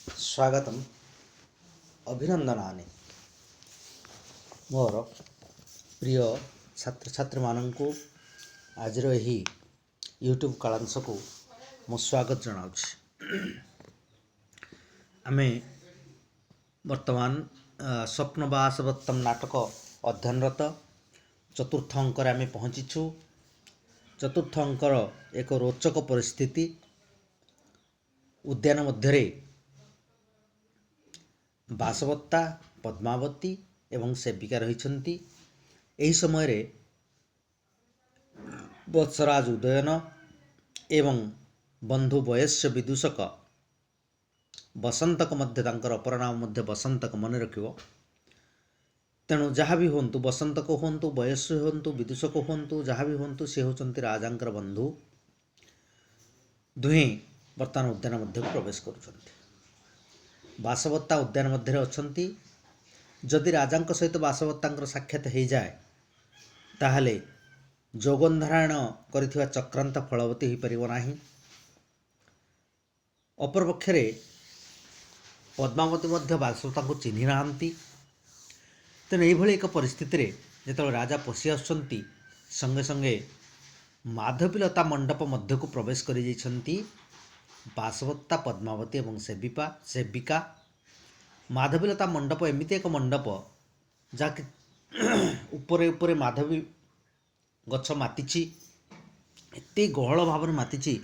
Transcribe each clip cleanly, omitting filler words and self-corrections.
स्वागतम अभिनंदनानि मोर प्रिय छात्र छात्री माननकु आज यही यूट्यूब कालांश को मो स्वागत जनाऊँ। आमे वर्तमान स्वप्न बासवत्तम नाटक अध्ययनरत चतुर्थ अंकर आमे पहुँचीछु। चतुर्थ अंकर एक रोचक परिस्थिति उद्यान मध्यरे बासवत्ता पद्मावती एवं सेविका रहिछन्ति। एही समय रे वत्सराज उदयन एवं बंधु वयस्य विदूषक बसंतक मध्य तांकर अपर नाम मध्य बसंतक मन रखिबो। तेणु जहाँ भी हूँ बसंतक हूँ वयस्य हूँ विदूषक हूँ जहाँ भी हूँ सी होचंती राजांकर बंधु। दुहें वर्तमान उद्यान मध्य को प्रवेश करुछन्ति। बासवत्ता उद्यान मध्य अछंती। जदि राजांक सहित बासवत्तांकर साक्षात हो जाए ताहले जोगन्धारण करिथिबा चक्रांत फलवती हो परिबो नाही। अपर पक्षरे पद्मावती मध्य बासवत्ता को चिन्हि नाहांती। तेणु एभली एक परिस्थिति रे जेतबेले राजा पशि आसुछन्ति संगे संगे माधवीलता मंडप मध्य को प्रवेश करि जाइछन्ति बासवत्ता पद्मावती एवं सेविका। माधवीलता मंडप एमती एक मंडप जहाँकि उपरे उपरे माधवी गछ मातिछि एते गहल भाव मातिछि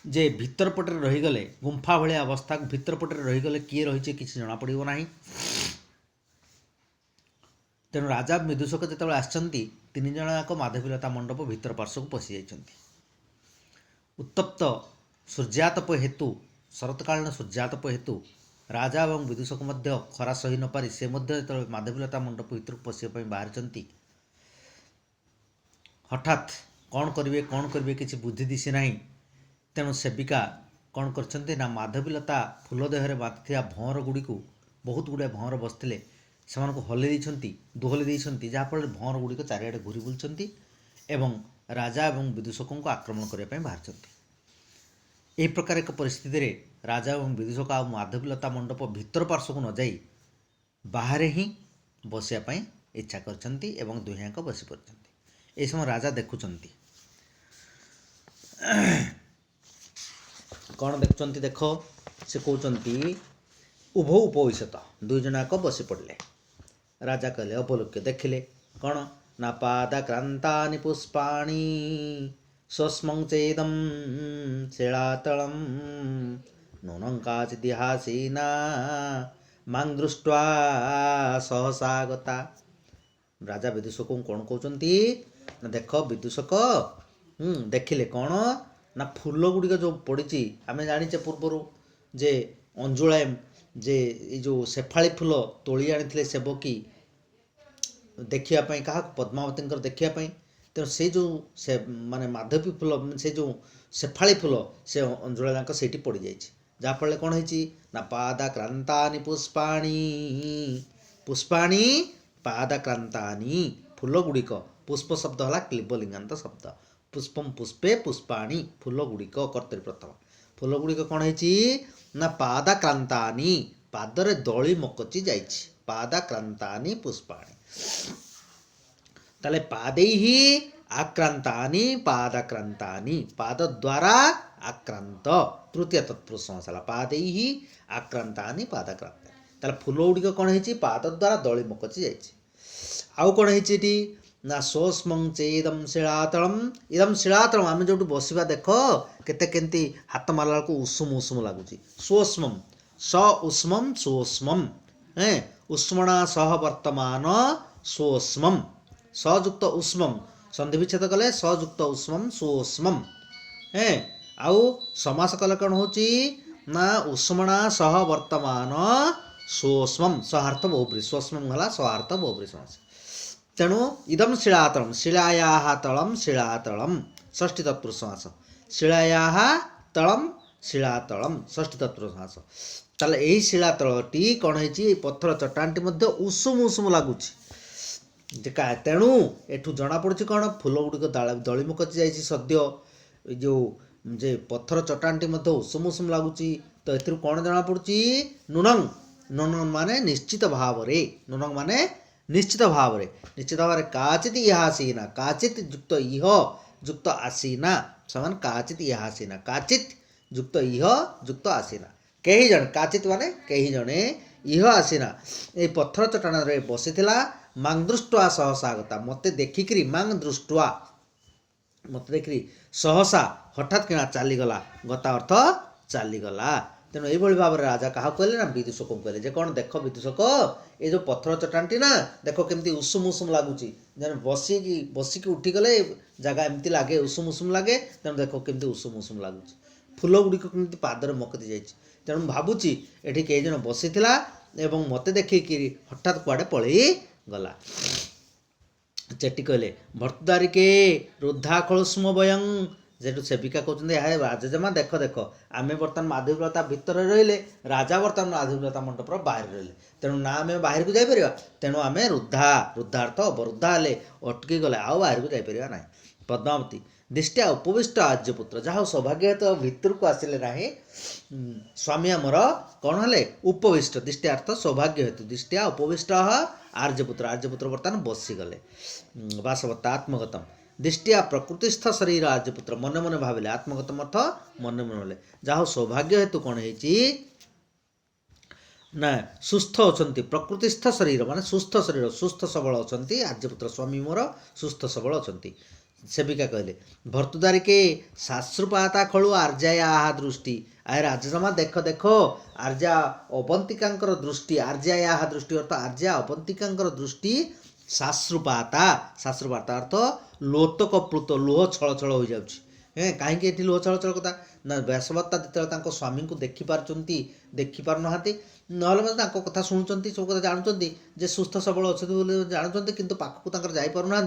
जे भितर पटे रहीगले गुंफा भाया अवस्था भितर पटे रहीगले किए रही किसी जना पड़ो ना। तेणु राजा विदूषक जिते आसछन्ति तीन जन जाक माधवीलता मंडप भितर पार्श्व को पशि जाइछन्ति। उत्तप्त सूर्यातप हेतु शरतकालीन सूर्यातप हेतु राजा और विदूषक मध्य खरा सही न पारि से मध्य जो माधवीलता मंडप भर पशिया बाहरी हठात कौन करेंगे किसी बुद्धि दिशी ना। तेणु सेविका कौन कर माधवीलता फूल देहरे बांधि भंवर गुड़ी को बहुत गुड़ाए भंवर बसते से हल्ले दोहले देती जहाँफल भंवर गुड़िक चारिड़े घूरी बुलूँ एवं राजा और विदूषकों को आक्रमण करने बाहर। यही प्रकार एक परिस्थिति रे राजा और विदूषक आ माधवीलता मंडप भितर पार्श्व को न जाई बाहर ही बसिया इच्छा करछन्ति एवं दुहें बसी पड़छन्ति। ए समय राजा देखुछन्ति कौन देखुछन्ति देख से कहउछन्ति उभौ उपविशत दुई जनाक बसी पड़ले। राजा कहले अपलोक्य देखिले कौन ना पादाक्रांतानि पुष्पाणि स्वस्मं चेदं शिलातलं नूनं काचिदिहासीना मां दृष्ट्वा सहसा गता। राजा विदूषक कौन कहते ना देख विदूषक देखिले कौन ना फूल गुड़िक जो पड़ी आम जाचे पूर्वर जे अंजुलायम जे जो शेफाली फूल तोली आनी सेवकी देखापी क्या पद्मावती देखापी। तेणु से जो से माने माधवी फूल से जो शेफाली फूल से अंजुला जाक से पड़ जाए जहाँफल कौन है ना पादाक्रांतानि पुष्पाणि पुष्पाणि पादाक्रांतानि फूल गुड़िक पुष्प शब्द है क्लीबलिंगांत शब्द पुष्पम पुष्पे पुष्पाणि फूल गुड़िक कर्तरी प्रथम फूल गुड़िक कौन है ना पादाक्रांतानि पादरे दली मकची जाइए पादाक्रांतानि पुष्पाणि ताले पादैहि आक्रांतानि पादाक्रांतानि पाद द्वारा आक्रांत तृतीय तत्पुरुष समास पादैहि आक्रांतानि पादाक्रांतानि ताले फूल गुड़िक कौन है पाद द्वारा दली मकची जाइए। आउ कौन है ना सोस्मं चेदम शिलातलम इदम शिलातलम आम जो बसवा देख केते हाथ मारला को उषुम उषुम लगुच सोस्मम स उष्मम सोस्मम उष्मणा सह वर्तमान सोस्मम सजुक्त उष्मम संधि विच्छेद कले सजुक्त उष्मम सोष्मम आउ समास कले कौन हो ना उष्मणा सह वर्तमान सोष्मम सहार्थ बहुब्री सोष्मम है सहार्थ बहुब्री समास। तेणु इदम शिलातलम शिलायाः तलम शिलातलम षष्ठी तत्पुरुष समास शिलायाः तलम शिलातलम षष्ठी तत्पुरुष समास। ताले यही शिलातलटी कौन है पत्थर चट्टानटी मध्य उषुम उषुम लगुच तेणु एठू जना पड़ी कौन फूल गुड़िक दलिमुख जाइए सद्य जो जे पत्थर चट्टानटी उषुम उषुम लगुच तो एथिरु कौन जना पड़ुची नुनंग नुनंग माने निश्चित भाव रे नुनंग माने निश्चित भाव रे काचित इहासीना काचित युक्त इह युक्त आसीना समान काचित इहासीना काचित युक्त इह युक्त आसीना कहीं जन काचित माने कहीं जने इह आसीना ए पत्थर चट्टान रे बसिथिला मांग दृष्टवा सहसा गता मते देखिकरी मांग दृष्टवा मते देखिरी सहसा हठात किना चलीगला गता अर्थ चलीगला तेणु ये भाव में राजा क्या कहले ना विदूषक को कहले जे कौन देख विदूषक ये जो पत्थर चट्टानटी ना देख केमती उषुम उषुम लगुच बसिकी उठीगले जगह एमती लगे उषुम उषुम लगे तेणु देख केमती उषुम उषुम लगुच फूल गुड़िक केमती पादर मकती जाइए तेणु भावुची एठी कई जन बसीथिला एवं मते देखिकी हठात कुआडे पलई गला चेटी कहले भर्तुदारिके रुद्धा खलुष्म बयं जेठू सेविका कहते हैं राजजमा देख देख आम बर्तमान माधवीलता भितर रहिले राजा बर्तमान माधवीलता मंडपर बाहर रहिले तेणु ना आम बाहर को जापर तेणु आम रुद्धा रुद्धार्थ अवरुद्धा हेले अटकी गले आउ बाहर को जापर ना पद्मावती दृष्टिया उपविष्ट आर्यपुत्र जहाँ सौभाग्य तो भितर को आसिले ना स्वामी आमर कौन हेले उपविष्ट दृष्टियार्थ सौभाग्य हेतु दृष्टिया उपविष्ट आर्यपुत्र आर्यपुत्र बर्तमान बसीगले वासवत्ता आत्मगतम दृष्टिया प्रकृतिस्थ शरीर आर्यपुत्र मन मन भाविले आत्मगतम अर्थ मन मन बोले जहाँ सौभाग्य हेतु कौन है ना सुस्थ अच्छा प्रकृतिस्थ शरीर माने सुस्थ शरीर सुस्थ सबल अच्छा आर्यपुत्र स्वामी मोर सुस्थ सबल अच्छा सेविका कहले भर्तुदारिके शाश्रुपाता खलु आर्याया दृष्टि आए राजजमा देख देख आर्या अवंतिका दृष्टि आर्याया दृष्टि अर्थ आर्या अवंतिका दृष्टि शाश्रुपाता शाश्रुपाता अर्थ लोतक प्लुत लुह छल छल हो जाए कहीं लुह छल छल कथा ना व्यासवत्ता जो स्वामी को देखिपार ना ना कथा शुणुंट सब कथा जानते जे सुस्थ सबल अच्छे जानते कि पाखक जापर ना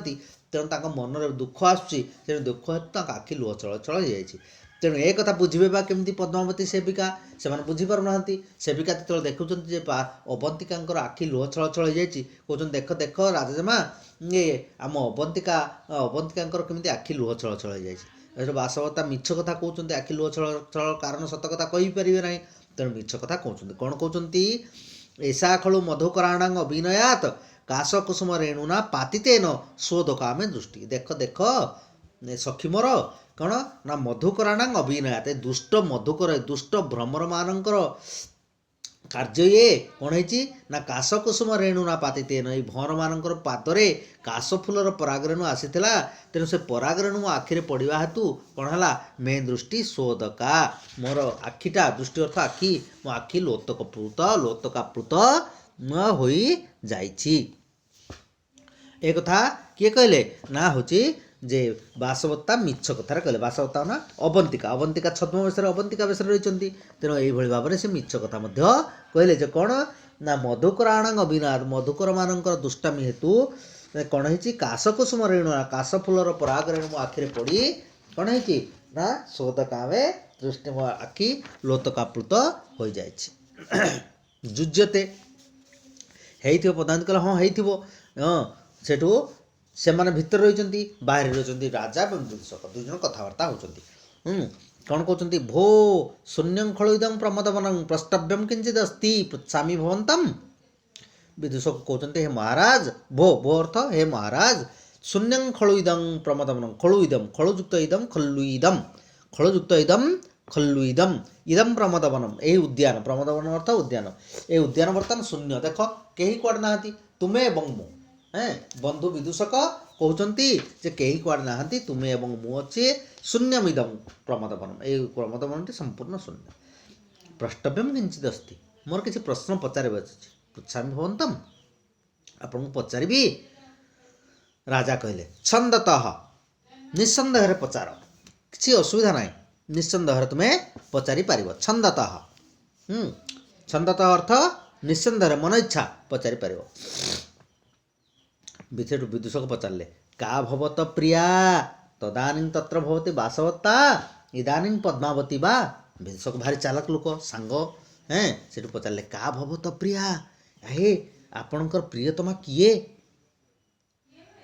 तेणु मन दुख आसूँ दुख हेतु आखि लुह छल छल हो जाए तेणु एक कथा बुझे केमती पद्मावती सेविका से बुझीपार ना सेविका जो देखुं अवंतिका आखि लुह छल छल हो जाए कहते देख देख राजजमा ये आम अवंतिका केमती आखि लुह छल छल हो जाए वासवता मिछ कथा कहते आखि लुह छल छल कारण सत कथा कहींपारे ना तेणु मिछ कथा कहते कौन कहते ऐसा खलु मधुकराणांग अभिनयात काशकुसुम रेणुना पातितेन स्वोदकामे दृष्टि देख देख सखी मोर कौन ना मधुकराणांग अभिनयात दुष्ट मधुकर दुष्ट भ्रमर मानकर कार्य ये कौन है काशकुसुम रेणुना पातितेन ये भंवर मानकर पादरे काशफुलर परागरेणु आसीथिला तेणु से परागरेणु मो आखिरे पड़ा हेतु कौन है मे दृष्टि शोधका मोर आखिटा दृष्टि अर्थ आखि मो आखि लोतकाप्लुत हो जाइछि एक कथा किए कहले ना होची जे वासवत्ता मिछ कथार कहले वासवत्ता ना अवंतिका अवंतिका छद्म वेशर अवंतिका वेशर रही तेणु यही भाव में से मिछ कथा कहले जे कौन ना मधुकराणांग अभिनय मधुकर मानकर दुष्टामी हेतु कौन है काशकुसुम रेणु काशफुलर पराग रेणु मो आखिरे पड़ी कौन है ना शोधकामे दृष्टि मो आखि लोतकाप्लुत हो जाए जुज्यते पदांत कहले हाँ हो सेठू से माने भितर रही बाहर रही राजा और विदूषक दुई जन कथबार्ता होती कौन कहते भो शून्यं खलुदं प्रमदवनं प्रष्टव्यम किंचित अस्ति पृच्छामि भवन्तम विदूषक कहते हे महाराज भो भो अर्थ हे महाराज शून्यं खलुदं प्रमदवनं खलुदम खलुयुक्त इदम खल्लुइदम इदम प्रमदवनम यही उद्यान प्रमदवन अर्थ उद्यान ये उद्यान बर्तमान शून्य देख कहीं कुआड़े ना तुम्हें एवं मु बंधु विदूषक कहते जे कहीं कुआड़े ना तुम्हें एवं मु अच्छे शून्यमिदम प्रमदवनम ये प्रमदवन संपूर्ण शून्य प्रष्टव्यम किंचित अस्ति मोर किसी प्रश्न पचार पृच्छामि भवन्तम आपन पचारि राजा कहले छंदतः निस्संदेह पचार किसी असुविधा ना निस्संदेह तुम्हें पचारि पारिब छंदतः छंदतः अर्थ निस्संदेह मन इच्छा पचारि पारिब विषेटु विदूषक पचारे का भवत प्रिया तदानीं तत्र भवति वासवत्ता इदानीं पद्मावती बा विदूषक भारी चालक लोक सांग सेठु पचारे का भवत प्रिया हे आपणकर प्रियतमा किए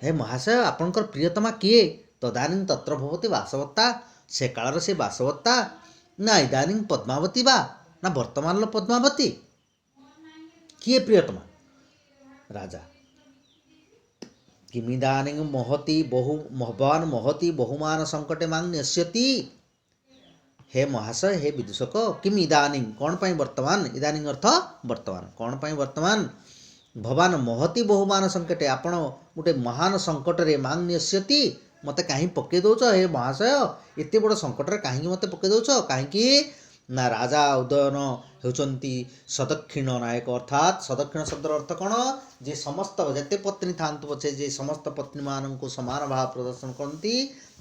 हे महाशय आपणकर प्रियतमा किए तदानीं तत्र भवति वासवत्ता से कालर से वासवत्ता ना इदानीं पद्मावती बा ନା ବର୍ତ୍ତମାନର ପଦ୍ମାବତୀ? କିଏ ପ୍ରିୟତମା? ରାଜା କିମିଦାନିଂ ମହତି ବହୁ ଭବାନ ମହତି ବହୁମାନ ସଙ୍କଟେ ମାଂ ନ୍ୟସ୍ୟତି। हे महाशय, हे विदूषक, किम इदानीं, कौन पाई वर्तमान, इदानीं अर्थ वर्तमान, कौन पाई वर्तमान, भवान महती बहुमान संकटे, आपण गोटे महान संकट रे मांग न्यस्यति, मते कहीं पके दौच, हे महाशय एते बड़ संकट रे कहीं मते पके दौच, कहीं ना राजा उदयन होचंती सदक्षिण नायक, अर्थात सदक्षिण शब्दर अर्थ कौन, जे समस्त जते पत्नी थांतु पछे जे समस्त पत्नी मानक समान भाव प्रदर्शन करती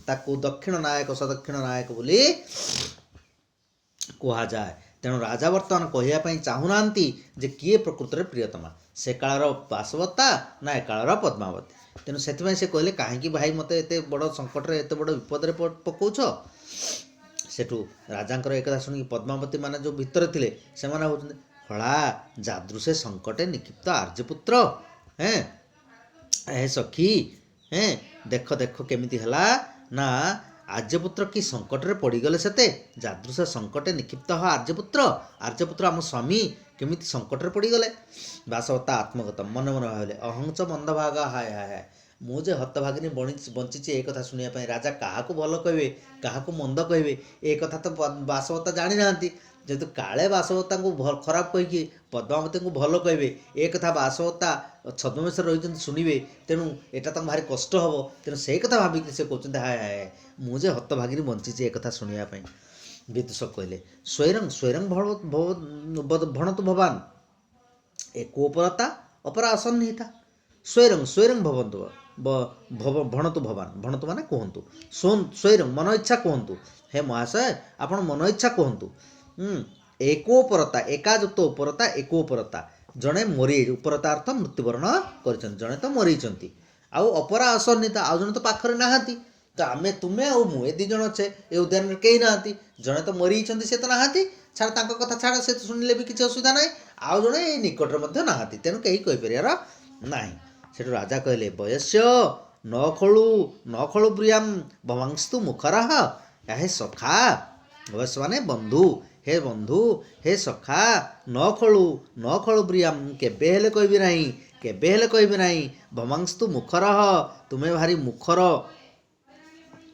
ताकू दक्षिण नायक सदक्षिण नायक बोली कह जाए। तेणु राजा बर्तमान कहवाई चाहूना जे किए प्रकृत में प्रियतमा, से कालर बासवत्ता ना ए कालर पद्मावती। तेणु से कहले कहीं भाई मत एत बड़ संकट एत बड़ विपद पकाउछ। सेठू राजा एक कथा शुणी पद्मावती माने जो भितर थिले से माने होउछन्ते हला जादृशे संकटे निक्षिप्त आर्यपुत्र, हे सखी, देख देख केमिति हला ना आर्यपुत्र कि संकट रे पड़गले सेते जादृश संकटे निक्षिप्त आर्यपुत्र, आर्यपुत्र आम स्वामी केमिति संकट रे पड़गले। बासवत्ता आत्मगत मन मन भाविले अहंच मंदभाग, हाय हाय हाय मुझे हतभागिनी बंची एक कथा शुणा राजा क्या भल कहे क्या मंद कहे ए कथा तो बासवत्ता जानी ना, जेहेतु काले बासवत्ता को खराब कहीकि पद्मावती को भल कहे ए कथा बासवत्ता छद्मवेश रही शुणवे, तेणु यहाँ तो भारी कष्ट हम, तेणु से कथा भाविक से कहते हाय हाय मुझे हतभागिनी बंची एक कथा शुणापी। विदूषक कहले स्वैरंग स्वैरंग भणतु भवान एकोपरता अपरा असन्निहिता, स्वैरंग स्वैरंग भवन्तु भणतु भवान, भणतु माने कहतु, स्वैरंग मन इच्छा कहतु, हे महाशय आपण मन इच्छा कहतु। एकोपरता एकाजुक्त उपरता एकोपरता, जड़े मरी उपरता अर्थ मृत्युवरण कर, जड़े तो मरी आउ अपरा असन्निहिता, आउ जड़े तो पाखरे नाहांती, तो आमे तुमे आ मु ए दिज अच्छे ए उद्यान में कहीं ना, जड़े तो मरी से तो नहांती, छाड़ तांको कथा छाड़ से तो शुणिले भी किसी असुविधा ना, आउ जड़े निकट में नहांती, तेणु कहीं कहीपर ना। सेठू राजा कहले वयस्य न खलु प्रियम भवांस्तु मुखरः, हे सखा, वयस्य माने बंधु, हे बंधु हे सखा, न खलु प्रियम केबे हेले कहबी नाही, केबे हेले कहबी नाही, भवांस्तु मुखरः तुम्हें भारी मुखर,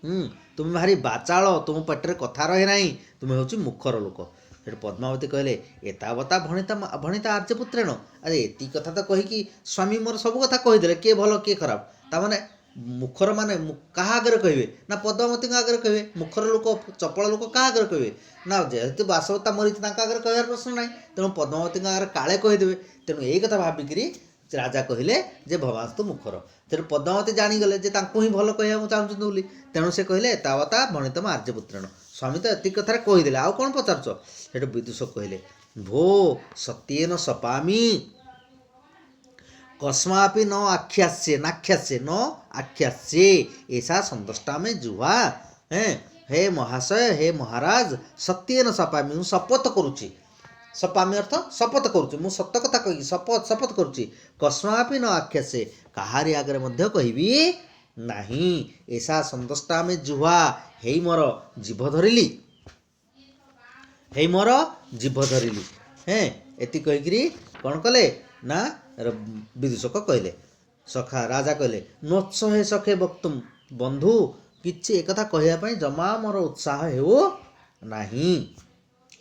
तुम्हें भारी बाचाल, तुम पेटर कथा रहे ना, तुम्हें हूँ मुखर लोक। फिर पद्मावती कहले एतावता भणिता आर्यपुत्रेण, अरे एति कथा तो कहीकि स्वामी मोर सब कथा कहीदे किए भल किए खराब, तामाने मुखर माने क्या आगे कहे ना पद्मावती आगे कहे, मुखर लोक चपल लोक क्या आगे कहे ना, जेहेतु बासवत्ता मरी आगे कह प्रश्न ना, तेणु पद्मावती आगे काले कहीदेवे, तेणु यही कथा भाविकी राजा कहले जे भवास्तु मुखर। तेणु पद्मावती जाणीगले जे ही भल कह चाहते बोली, तेणु से कहले तावता भणितम आर्यपुत्रेण, स्वामी तो एति कथा कहीदे आउ कौन पचारछ। सेठू विदूषक कहले भो सत्येन सपामी कस्मापि न आख्यास्ये नाख्यास्ये न आख्यास्ये ऐसा संदष्टा में जुहा, हे महाशय हे महाराज सत्येन सपामी, शपथ करुच्ची, सपामी अर्थ शपथ करुच्ची, मु सत्य कथा कही शपथ करुच्ची, कस्मापि न आख्यास्ये कहारी आगे मध्य कहबी नहीं, ऐसा संदष्टा में जुहा, हे मोर जीभ धरिली, हे मोर जीभ धरिली, एति कहीकि कौन कले ना विदूषक कहले सखा, राजा कहले नोत्स हे सखे वक्तुम, बंधु किछि एक कथा कहवाई जमा मोर उत्साह हेउ नाही।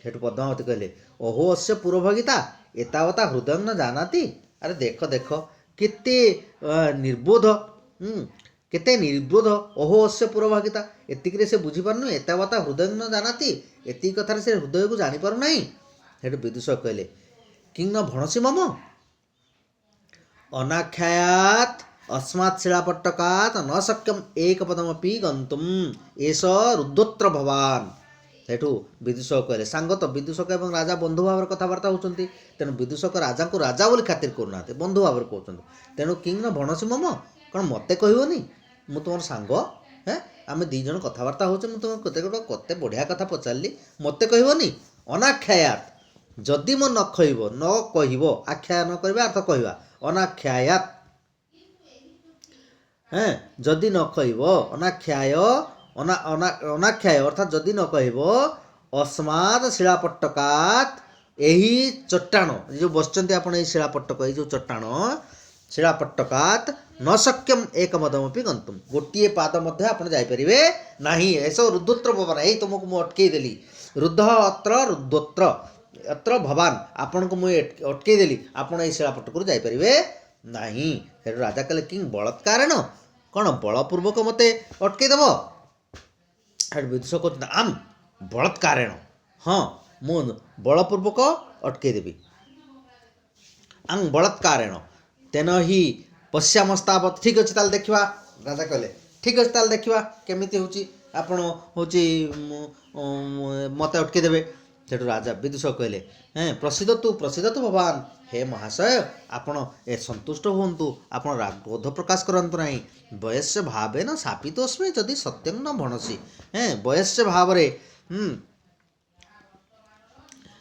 हेठू पद्मावती कहले ओहो अस्य पूर्वभगिता एतावता हृदय न जानाति, अरे देख देख केते निर्बोध, केते निर्बोध, ओहो अस्य पूर्वभगिता एतिक से बुझीपारनु, एतावता हृदय न जानाति, एति कथार से हृदय को जानीपार ना। हेठू विदूषक कहले किं न भणसी मम अनाख्यायात अस्मात् शिलापट्टकात् न शक्यम एक पदमपि गंतुम एष रुद्धोत्र भवान। सेठू विदूषक कहले सांगत विदूषक एवं राजा बंधु भाव कथबार्ता होती, तेणु विदूषक राजा को राजा बोली खातिर करूना, बंधु भाव कहते, तेणु किं न भणसी मम, कौन मत कहनी मु तुम सांग, आम दीज कथबार्ता हो, तुम कते बढ़िया कथा पचारि मत कहनी, अनाख्यायात जदि मो न कह आख्या न कह अर्थ कहवा अनाख्यायात, जदि न कह अनाख्याय अनाख्याय अर्थात जदि न कह अस्मात् शिलापट्टकात् ଏହି ଚଟ୍ଟାଣ ଯେଉଁ ବସିଛନ୍ତି ଆପଣ ଏଇ ଶିଳାପଟ୍ଟକ ଏଇ ଯେଉଁ ଚଟ୍ଟାଣ ଶିଳାପଟ୍ଟକାତ୍ ନ ଶକ୍ୟମ୍ ଏକମଦମପି ଗନ୍ତୁମ୍ ଗୋଟିଏ ପାଦ ମଧ୍ୟ ଆପଣ ଯାଇପାରିବେ ନାହିଁ। ଏସବୁ ରୁଦ୍ଧୋତ୍ର ଭବାନ ଏଇ ତୁମକୁ ମୁଁ ଅଟକେଇ ଦେଲି ରୁଦ୍ଧ ଅତ୍ର ରୁଦ୍ଧୋତ୍ର ଅତ୍ର ଭବାନ ଆପଣଙ୍କୁ ମୁଁ ଅଟକେଇ ଦେଲି ଆପଣ ଏଇ ଶିଳାପଟ୍ଟକରୁ ଯାଇପାରିବେ ନାହିଁ। ସେଠୁ ରାଜା କହିଲେ କି ବଳତ୍କାରଣ କ'ଣ ବଳପୂର୍ବକ ମୋତେ ଅଟକେଇ ଦେବ? ସେଠୁ ବିଦୂଷକ କହୁଛନ୍ତି ଆମ୍ ବଳତ୍କାରଣ ହଁ ମୁଁ ବଳପୂର୍ବକ ଅଟକେଇ ଦେବି। ଆଂ ବଳତ୍କାରଣ ତେନ ହି ପଶ୍ୟାମସ୍ତାବତ୍ ଠିକ୍ ଅଛି ତାହେଲେ ଦେଖିବା। ରାଜା କହିଲେ ଠିକ୍ ଅଛି ତାହେଲେ ଦେଖିବା କେମିତି ହେଉଛି ଆପଣ ହେଉଛି ମୋତେ ଅଟକେଇ ଦେବେ। ସେଠୁ ରାଜା ବିଦୂଷକ କହିଲେ ପ୍ରସିଦ୍ଧ ତୁ ଭଗବାନ ହେ ମହାଶୟ ଆପଣ ସନ୍ତୁଷ୍ଟ ହୁଅନ୍ତୁ ଆପଣ କ୍ରୋଧ ପ୍ରକାଶ କରନ୍ତୁ ନାହିଁ। ବୟସ୍ୟ ଭାବେନ ଶାପିତୋସ୍ମି ଯଦି ସତ୍ୟଂ ନ ଭଣସି ବୟସ୍ୟ ଭାବରେ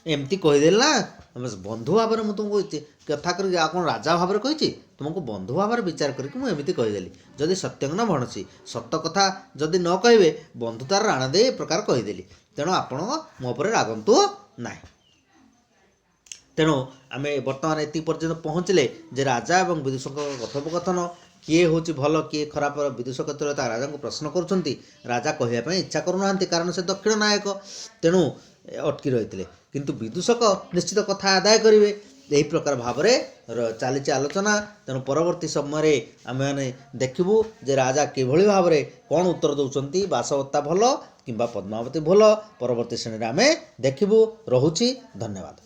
ଏମିତି କହିଦେଲି ନା ବନ୍ଧୁ ଭାବରେ ମୁଁ ତୁମକୁ କଥା କରିକି ଆଉ କ'ଣ ରାଜା ଭାବରେ କହିଛି ତୁମକୁ ବନ୍ଧୁ ଭାବରେ ବିଚାର କରିକି ମୁଁ ଏମିତି କହିଦେଲି। ଯଦି ସତ୍ୟଂ ନ ଭଣସି ସତ କଥା ଯଦି ନ କହିବେ ବନ୍ଧୁତାର ରାଣ ଦେଇ ଏ ପ୍ରକାର କହିଦେଲି ତେଣୁ ଆପଣ ମୋ ଉପରେ ରାଗନ୍ତୁ ନାହିଁ। ତେଣୁ ଆମେ ବର୍ତ୍ତମାନ ଏତିକି ପର୍ଯ୍ୟନ୍ତ ପହଞ୍ଚିଲେ ଯେ ରାଜା ଏବଂ ବିଦୂଷକଙ୍କ କଥୋପକଥନ କିଏ ହେଉଛି ଭଲ କିଏ ଖରାପ। ବିଦୂଷକ ଯେତେବେଳେ ତା ରାଜାଙ୍କୁ ପ୍ରଶ୍ନ କରୁଛନ୍ତି ରାଜା କହିବା ପାଇଁ ଇଚ୍ଛା କରୁନାହାନ୍ତି କାରଣ ସେ ଦକ୍ଷିଣ ନାୟକ ତେଣୁ ଅଟକି ରହିଥିଲେ। କିନ୍ତୁ ବିଦୂଷକ ନିଶ୍ଚିତ କଥା ଆଦାୟ କରିବେ ଏହି ପ୍ରକାର ଭାବରେ ଚାଲିଛି ଆଲୋଚନା। ତେଣୁ ପରବର୍ତ୍ତୀ ସମୟରେ ଆମେମାନେ ଦେଖିବୁ ଯେ ରାଜା କିଭଳି ଭାବରେ କ'ଣ ଉତ୍ତର ଦେଉଛନ୍ତି ବାସବତ୍ତା ଭଲ କିମ୍ବା ପଦ୍ମାବତୀ ଭଲ ପରବର୍ତ୍ତୀ ଶ୍ରେଣୀରେ ଆମେ ଦେଖିବୁ। ରହୁଛି ଧନ୍ୟବାଦ।